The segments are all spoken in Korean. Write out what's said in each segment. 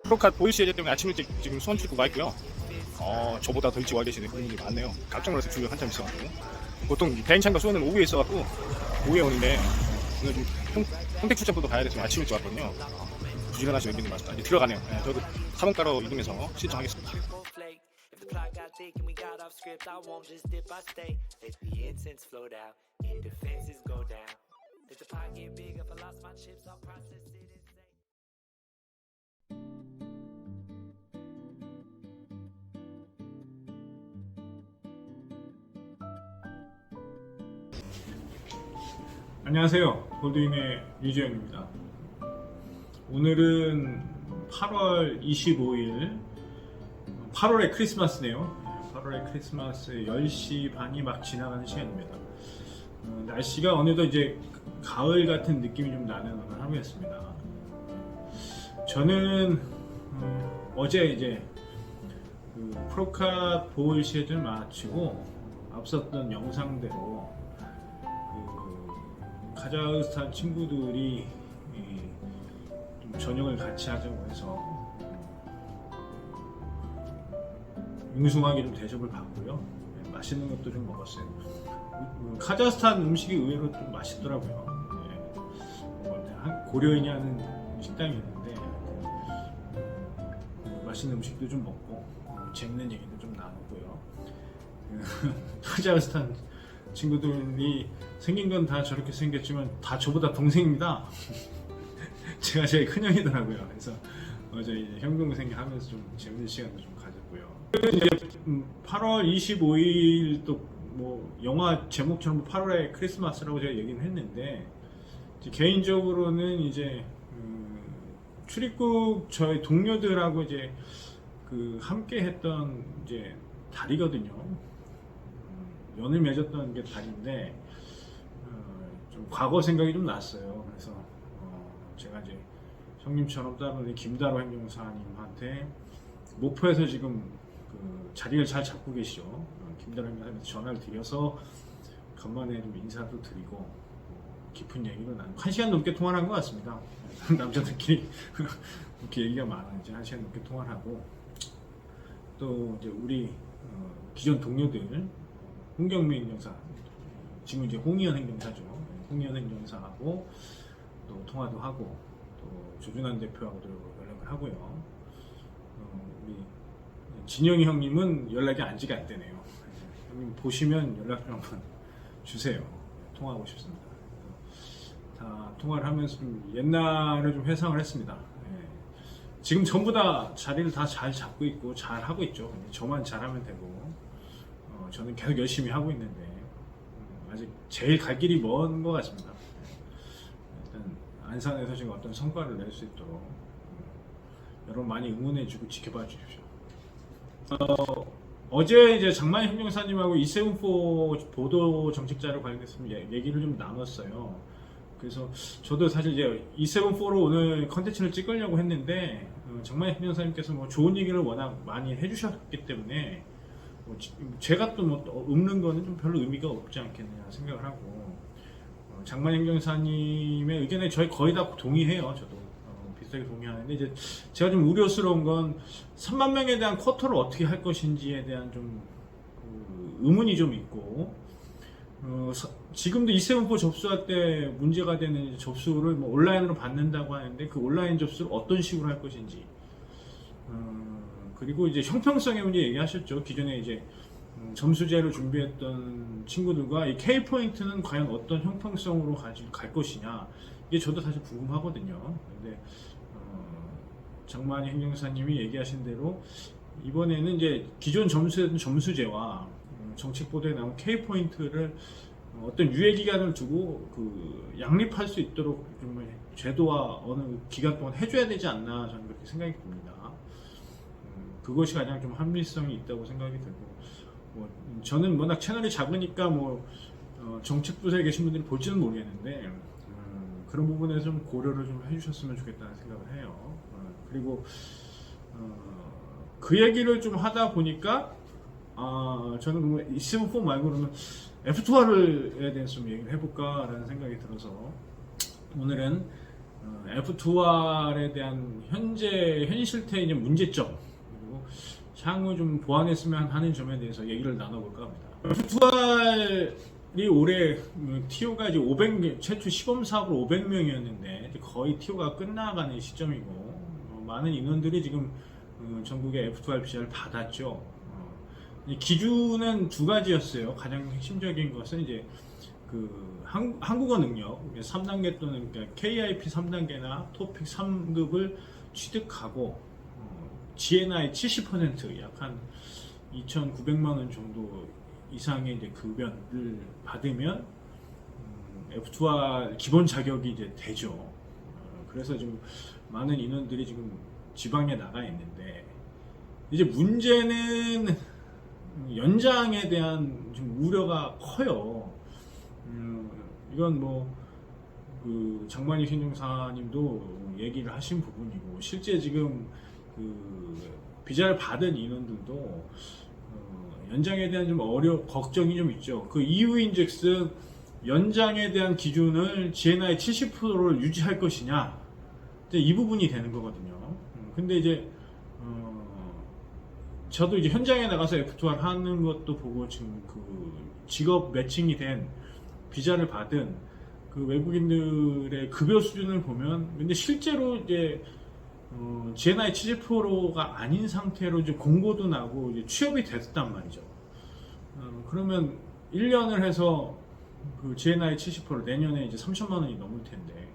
프로카 보일 시해제 때문에 아침 일찍 지금 수원 출국 와 있고요. 저보다 더 일찍 와 계시는 분들이 많네요. 깜짝 놀라서 줄을 한참 있어가지고. 보통 대행차가 수원은 오후에 있어갖고 오후에 오는데 오늘 좀 평택 출장도 가야 돼서 아침 일찍 왔거든요. 부지런하시고 있는 게 맞다. 이제 들어가네요. 네, 저도 사본가로 이동해서 신청하겠습니다. If the plot got thick and we got off script, I won't just dip, I stay. Let the incense float out and defenses go down. If the pot get big, if I lost my chips, I'll process it and say. 안녕하세요. 골드윈의 유지영입니다. 오늘은 8월 25일 8월의 크리스마스네요. 8월의 크리스마스 10시 반이 막 지나가는 시간입니다. 날씨가 어느덧 이제 가을 같은 느낌이 좀 나는 오늘 하루였습니다. 저는 어제 이제 그 프로카 보일 시즌을 마치고 앞섰던 영상대로 카자흐스탄 친구들이 좀 저녁을 같이 하자고 해서 융숭하게 좀 대접을 받고요. 맛있는 것도 좀 먹었어요. 카자흐스탄 음식이 의외로 좀 맛있더라고요. 고려인이 하는 식당이었는데 맛있는 음식도 좀 먹고 재밌는 얘기도 좀 나누고요. 카자흐스탄 친구들이 생긴 건 다 저렇게 생겼지만 다 저보다 동생입니다. 제가 제일 큰형이더라고요. 그래서 어제 이제 형 동생 하면서 좀 재밌는 시간도 좀 가졌고요. 이제 8월 25일 또 뭐 영화 제목처럼 8월의 크리스마스라고 제가 얘기는 했는데 이제 개인적으로는 이제 출입국 저희 동료들하고 이제 그 함께 했던 이제 달이거든요. 연을 맺었던 게 달인데 좀 과거 생각이 좀 났어요. 그래서 제가 이제 형님처럼 따로 김다로 행정사님한테 목포에서 지금 그 자리를 잘 잡고 계시죠. 김다로 행정사님한테 전화를 드려서 간만에 좀 인사도 드리고 깊은 얘기도 나누고 1시간 넘게 통화를 한 것 같습니다. 남자들끼리 이렇게 얘기가 많아. 이제 1시간 넘게 통화를 하고 또 이제 우리 기존 동료들 홍경민 행정사, 지금 이제 홍의연 행정사죠. 홍의연 행정사하고 또 통화도 하고 또 조준환 대표하고도 연락을 하고요. 우리 진영이 형님은 연락이 안지가 안 되네요. 형님 보시면 연락 좀 한번 주세요. 통화하고 싶습니다. 다 통화를 하면서 좀 옛날을 좀 회상을 했습니다. 지금 전부 다 자리를 다 잘 잡고 있고 잘 하고 있죠. 저만 잘하면 되고. 저는 계속 열심히 하고 있는데 아직 제일 갈 길이 먼 것 같습니다. 일단 안산에서 지금 어떤 성과를 낼 수 있도록 여러분 많이 응원해주고 지켜봐 주십시오. 어제 이제 장만희 행정사님하고 이세훈포 보도 정책자료 관련해서 얘기를 좀 나눴어요. 그래서 저도 사실 이제 이세훈포로 오늘 컨텐츠를 찍으려고 했는데 장만희 행정사님께서 뭐 좋은 얘기를 워낙 많이 해주셨기 때문에 제가 또 뭐 읊는 거는 좀 별로 의미가 없지 않겠냐 생각을 하고 장만 행정사님의 의견에 저희 거의 다 동의해요. 저도 비슷하게 동의하는데 이제 제가 좀 우려스러운 건 3만 명에 대한 쿼터를 어떻게 할 것인지에 대한 좀 의문이 좀 있고 지금도 이세훈포 접수할 때 문제가 되는 접수를 뭐 온라인으로 받는다고 하는데 그 온라인 접수를 어떤 식으로 할 것인지 그리고 이제 형평성의 문제 얘기하셨죠. 기존에 이제 점수제를 준비했던 친구들과 이 K포인트는 과연 어떤 형평성으로 갈 것이냐. 이게 저도 사실 궁금하거든요. 근데 장만희 행정사님이 얘기하신 대로 이번에는 이제 기존 점수였던 점수제와 정책 보도에 나온 K포인트를 어떤 유예 기간을 두고 그 양립할 수 있도록 좀 제도와 어느 기간 동안 해줘야 되지 않나 저는 그렇게 생각이 듭니다. 그것이 가장 좀 합리성이 있다고 생각이 들고 저는 워낙 채널이 작으니까 정책부서에 계신 분들이 볼지는 모르겠는데 그런 부분에서 좀 고려를 좀 해주셨으면 좋겠다는 생각을 해요. 그리고 그 얘기를 좀 하다 보니까 저는 그러면 이세훈포 말고 그러면 F2R에 대해서 좀 얘기를 해볼까라는 생각이 들어서 오늘은 F2R에 대한 현 실태의 이제 문제점 그리고 향후 좀 보완했으면 하는 점에 대해서 얘기를 나눠볼까 합니다. F2R이 올해 TO가 이제 500명, 최초 시범 사업으로 500명이었는데 거의 TO가 끝나가는 시점이고 많은 인원들이 지금 전국의 F2R 비자를 받았죠. 기준은 두 가지였어요. 가장 핵심적인 것은 이제 한국어 능력 3단계 또는 그러니까 KIP 3단계나 토픽 3급을 취득하고 GNI 70% 약 한 2,900만 원 정도 이상의 이제 급여를 받으면 F2R 기본 자격이 이제 되죠. 그래서 지금 많은 인원들이 지금 지방에 나가 있는데 이제 문제는 연장에 대한 좀 우려가 커요. 이건 장만희 행정사님도 얘기를 하신 부분이고 실제 지금 비자를 받은 인원들도 연장에 대한 좀 걱정이 좀 있죠. 그 이유인즉슨 연장에 대한 기준을 GNI 70%를 유지할 것이냐 이제 이 부분이 되는 거거든요. 근데 이제 저도 이제 현장에 나가서 F2R 하는 것도 보고 지금 직업 매칭이 된 비자를 받은 외국인들의 급여 수준을 보면 근데 실제로 이제 GNI 70%가 아닌 상태로 이제 공고도 나고 이제 취업이 됐단 말이죠. 그러면 1년을 해서 GNI 70% 내년에 이제 3천만 원이 넘을 텐데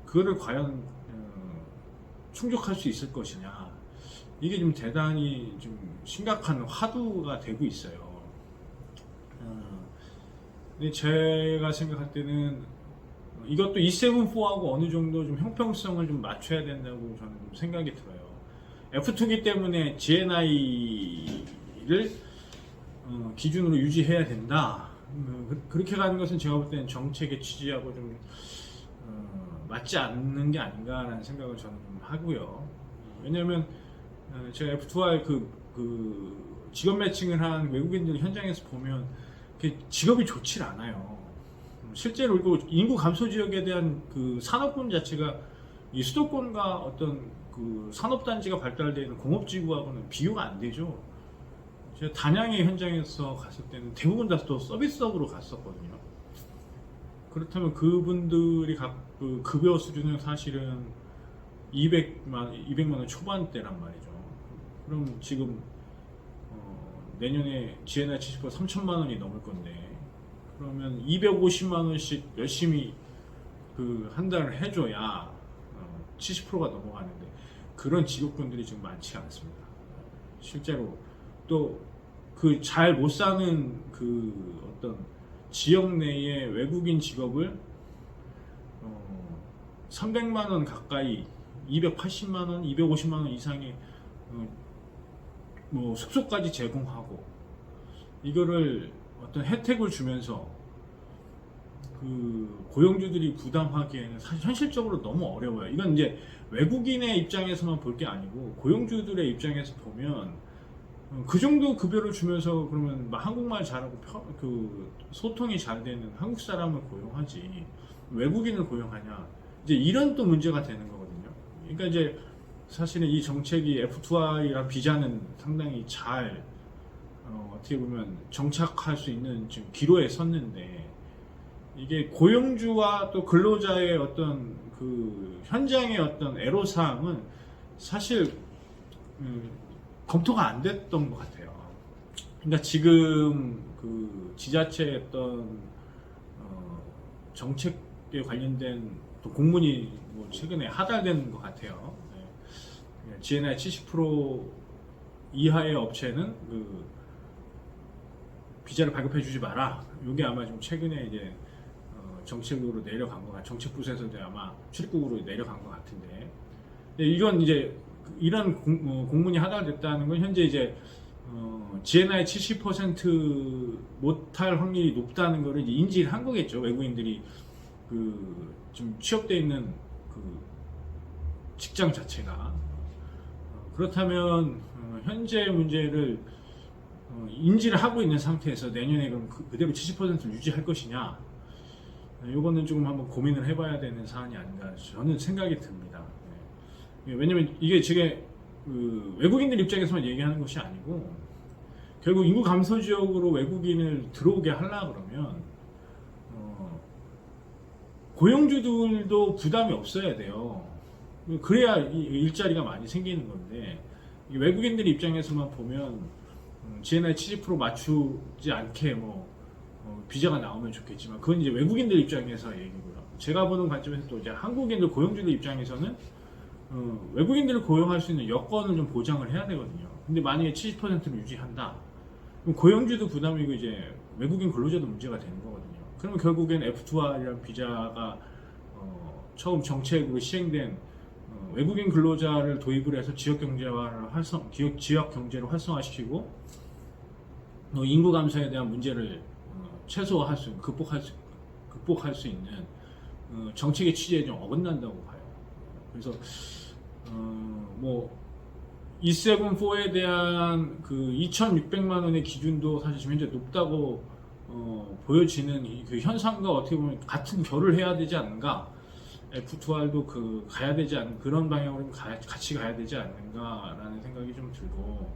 그거를 과연 충족할 수 있을 것이냐 이게 좀 대단히 좀 심각한 화두가 되고 있어요. 근데 제가 생각할 때는 이것도 E74하고 어느 정도 좀 형평성을 좀 맞춰야 된다고 저는 좀 생각이 들어요. F2기 때문에 GNI를 기준으로 유지해야 된다. 그렇게 가는 것은 제가 볼 때는 정책의 취지하고 좀 맞지 않는 게 아닌가라는 생각을 저는 좀 하고요. 왜냐하면 제가 F2R 직업 매칭을 한 외국인들 현장에서 보면 직업이 좋질 않아요. 실제로 인구 감소 지역에 대한 산업군 자체가 이 수도권과 어떤 산업단지가 발달되어 있는 공업지구하고는 비교가 안 되죠. 제가 단양의 현장에서 갔을 때는 대부분 다 또 서비스업으로 갔었거든요. 그렇다면 그분들이 급여 수준은 사실은 200만 원 초반대란 말이죠. 그럼 지금 내년에 GNI 70% 3천만 원이 넘을 건데 그러면 250만 원씩 열심히 한 달을 해줘야 70%가 넘어가는데 그런 직업군들이 지금 많지 않습니다. 실제로 또 잘 못 사는 어떤 지역 내의 외국인 직업을 300만 원 가까이 280만 원, 250만 원 이상의 숙소까지 제공하고 이거를 어떤 혜택을 주면서 고용주들이 부담하기에는 사실 현실적으로 너무 어려워요. 이건 이제 외국인의 입장에서만 볼 게 아니고 고용주들의 입장에서 보면 그 정도 급여를 주면서 그러면 한국말 잘하고 소통이 잘 되는 한국 사람을 고용하지 외국인을 고용하냐 이제 이런 또 문제가 되는 거거든요. 그러니까 이제 사실은 이 정책이 F2R이랑 비자는 상당히 잘 어떻게 보면 정착할 수 있는 지금 기로에 섰는데 이게 고용주와 또 근로자의 어떤 현장의 어떤 애로사항은 사실 검토가 안 됐던 것 같아요. 그러니까 지금 지자체의 어떤 정책에 관련된 또 공문이 최근에 하달된 것 같아요. GNI 70% 이하의 업체는 비자를 발급해주지 마라. 이게 아마 좀 최근에 이제 정책으로 내려간 것 같아요. 정책부에서도 아마 출입국으로 내려간 것 같은데, 이건 이제 이런 공문이 하달됐다는 건 현재 이제 GNI 70% 못할 확률이 높다는 것을 이제 인지를 한 거겠죠. 외국인들이 좀 취업되어 있는 직장 자체가. 그렇다면 현재 문제를 인지를 하고 있는 상태에서 내년에 그럼 그대로 70%를 유지할 것이냐, 이거는 조금 한번 고민을 해봐야 되는 사안이 아닌가 저는 생각이 듭니다. 왜냐면 이게 지금 외국인들 입장에서만 얘기하는 것이 아니고 결국 인구 감소 지역으로 외국인을 들어오게 하려 그러면 고용주들도 부담이 없어야 돼요. 그래야 일자리가 많이 생기는 건데 외국인들 입장에서만 보면 GNI 70% 맞추지 않게 비자가 나오면 좋겠지만 그건 이제 외국인들 입장에서 얘기고요. 제가 보는 관점에서 또 이제 한국인들 고용주들 입장에서는 외국인들을 고용할 수 있는 여건을 좀 보장을 해야 되거든요. 근데 만약에 70%를 유지한다, 그럼 고용주도 부담이고 이제 외국인 근로자도 문제가 되는 거거든요. 그러면 결국엔 F2R이라는 비자가 처음 정책으로 시행된 외국인 근로자를 도입을 해서 지역 경제를 활성화시키고 인구 감소에 대한 문제를 최소화할 수, 극복할 수 있는 정책의 취지에 좀 어긋난다고 봐요. 그래서 E74에 대한 그 2,600만 원의 기준도 사실 지금 현재 높다고 보여지는 그 현상과 어떻게 보면 같은 결을 해야 되지 않는가, F2R도 가야 되지 않는 그런 방향으로 같이 가야 되지 않는가라는 생각이 좀 들고,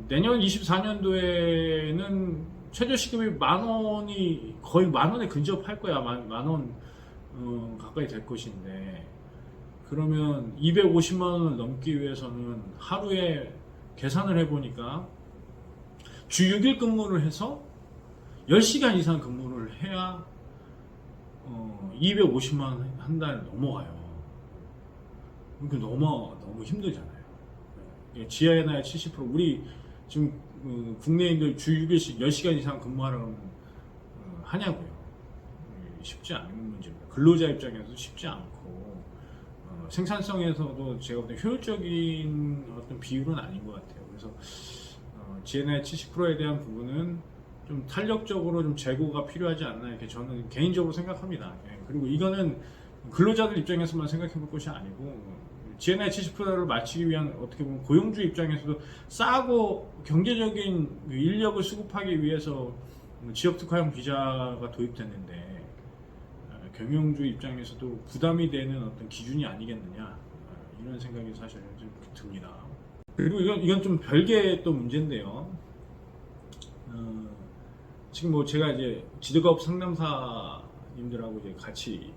내년 24년도에는 최저시급이 거의 만 원에 근접할 거야. 만 원 가까이 될 것인데, 그러면 250만 원을 넘기 위해서는 하루에 계산을 해보니까 주 6일 근무를 해서 10시간 이상 근무를 해야 250만 원 한 달 넘어가요. 그러니까 너무 힘들잖아요. GNI 70% 우리 지금 국내인들 주 6일씩 10시간 이상 근무하라고 하냐고요. 쉽지 않은 문제입니다. 근로자 입장에서도 쉽지 않고 생산성에서도 제가 볼 때 효율적인 어떤 비율은 아닌 것 같아요. 그래서 GNI 70%에 대한 부분은 좀 탄력적으로 좀 재고가 필요하지 않나 이렇게 저는 개인적으로 생각합니다. 그리고 이거는 근로자들 입장에서만 생각해 볼 것이 아니고 GNI 70%를 맞추기 위한 어떻게 보면 고용주 입장에서도 싸고 경제적인 인력을 수급하기 위해서 지역 특화형 비자가 도입됐는데 경영주 입장에서도 부담이 되는 어떤 기준이 아니겠느냐, 이런 생각이 사실 좀 듭니다. 그리고 이건 좀 별개의 또 문제인데요. 지금 제가 이제 지도가업 상담사님들하고 이제 같이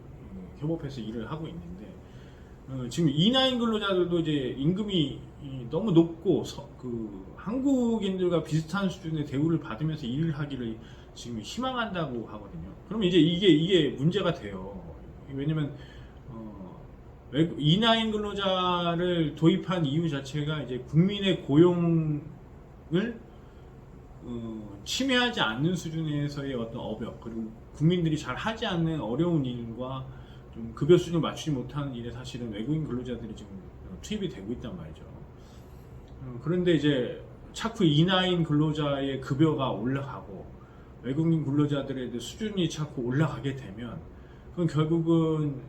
협업해서 일을 하고 있는데, 지금 E9 근로자들도 이제 임금이 너무 높고 한국인들과 비슷한 수준의 대우를 받으면서 일을 하기를 지금 희망한다고 하거든요. 그러면 이제 이게 문제가 돼요. 왜냐면 E9 근로자를 도입한 이유 자체가 이제 국민의 고용을 침해하지 않는 수준에서의 어떤 업역, 그리고 국민들이 잘 하지 않는 어려운 일과 좀 급여 수준을 맞추지 못하는 일에 사실은 외국인 근로자들이 지금 투입이 되고 있단 말이죠. 그런데 이제 자꾸 E9 근로자의 급여가 올라가고 외국인 근로자들의 수준이 자꾸 올라가게 되면 그건 결국은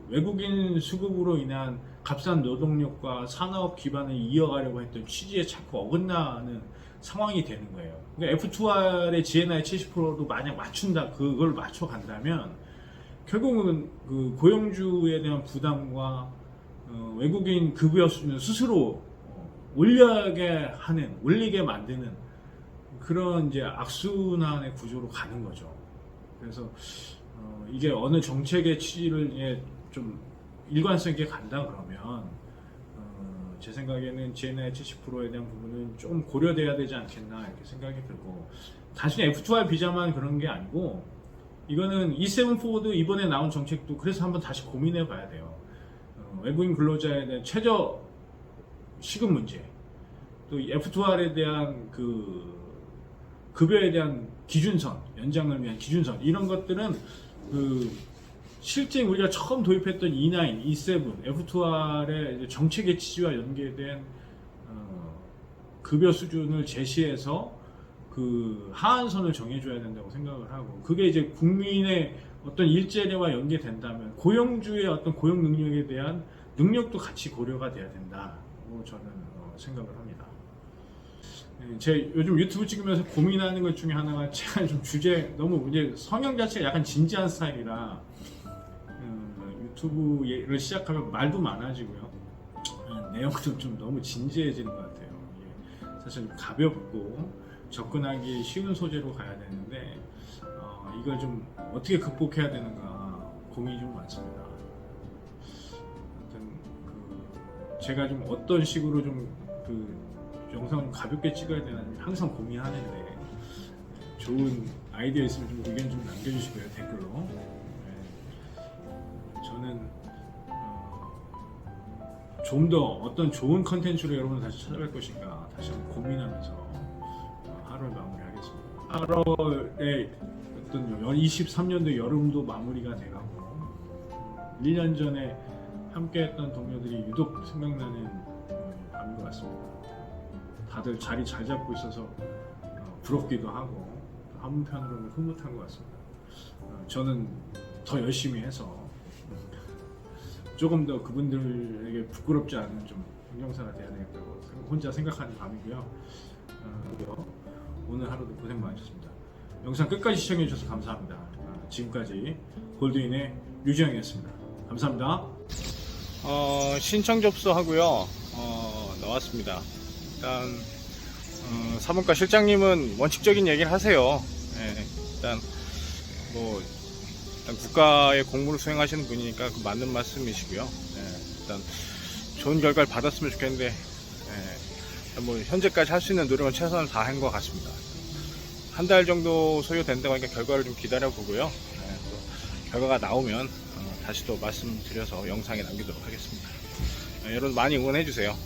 외국인 수급으로 인한 값싼 노동력과 산업 기반을 이어가려고 했던 취지에 자꾸 어긋나는 상황이 되는 거예요. 그러니까 F2R의 GNI 70%도 만약 그걸 맞춰간다면 결국은 고용주에 대한 부담과 외국인 급여 수준을 스스로 올리게 만드는 그런 이제 악순환의 구조로 가는 거죠. 그래서 이게 어느 정책의 취지를 좀 일관성 있게 간다 그러면 제 생각에는 GNI 70%에 대한 부분은 좀 고려돼야 되지 않겠나 이렇게 생각이 들고, 단순히 F2R 비자만 그런 게 아니고 이거는 E74도 이번에 나온 정책도 그래서 한번 다시 고민해 봐야 돼요. 외국인 근로자에 대한 최저 시급 문제, 또 F2R에 대한 급여에 대한 기준선, 연장을 위한 기준선, 이런 것들은 실제 우리가 처음 도입했던 E9, E7, F2R의 정책의 취지와 연계된 급여 수준을 제시해서 하한선을 정해줘야 된다고 생각을 하고, 그게 이제 국민의 어떤 일자리와 연계된다면 고용주의 어떤 고용 능력에 대한 능력도 같이 고려가 돼야 된다고 저는 생각을 합니다. 제 요즘 유튜브 찍으면서 고민하는 것 중에 하나가 제가 좀 주제 너무 이제 성향 자체가 약간 진지한 스타일이라 유튜브를 시작하면 말도 많아지고요. 내용도 좀 너무 진지해지는 것 같아요. 이게 사실 가볍고 접근하기 쉬운 소재로 가야 되는데 이걸 좀 어떻게 극복해야 되는가 고민이 좀 많습니다. 하여튼 제가 좀 어떤 식으로 좀 영상을 좀 가볍게 찍어야 되나 항상 고민하는데 좋은 아이디어 있으면 좀 의견 좀 남겨주시고요, 댓글로. 저는 좀 더 어떤 좋은 컨텐츠로 여러분을 다시 찾아뵐 것인가 다시 한번 고민하면서 하루를 마무리하겠습니다. 8월에 어떤 23년도 여름도 마무리가 돼가고 1년 전에 함께했던 동료들이 유독 생각나는 밤인 것 같습니다. 다들 자리 잘 잡고 있어서 부럽기도 하고 한편으로는 흐뭇한 것 같습니다. 저는 더 열심히 해서 조금 더 그분들에게 부끄럽지 않은 좀 운영사가 돼야 되겠다고 혼자 생각하는 밤이고요. 오늘 하루도 고생 많으셨습니다. 영상 끝까지 시청해 주셔서 감사합니다. 지금까지 골드윈의 유지영이었습니다. 감사합니다. 신청 접수하고요. 나왔습니다. 일단 사문과 실장님은 원칙적인 얘기를 하세요. 일단 국가의 공무를 수행하시는 분이니까 그 맞는 말씀이시고요. 일단 좋은 결과를 받았으면 좋겠는데 뭐 현재까지 할 수 있는 노력은 최선을 다한 것 같습니다. 한 달 정도 소요된다고 하니까 결과를 좀 기다려 보고요. 또 결과가 나오면 다시 또 말씀드려서 영상에 남기도록 하겠습니다. 여러분 많이 응원해 주세요.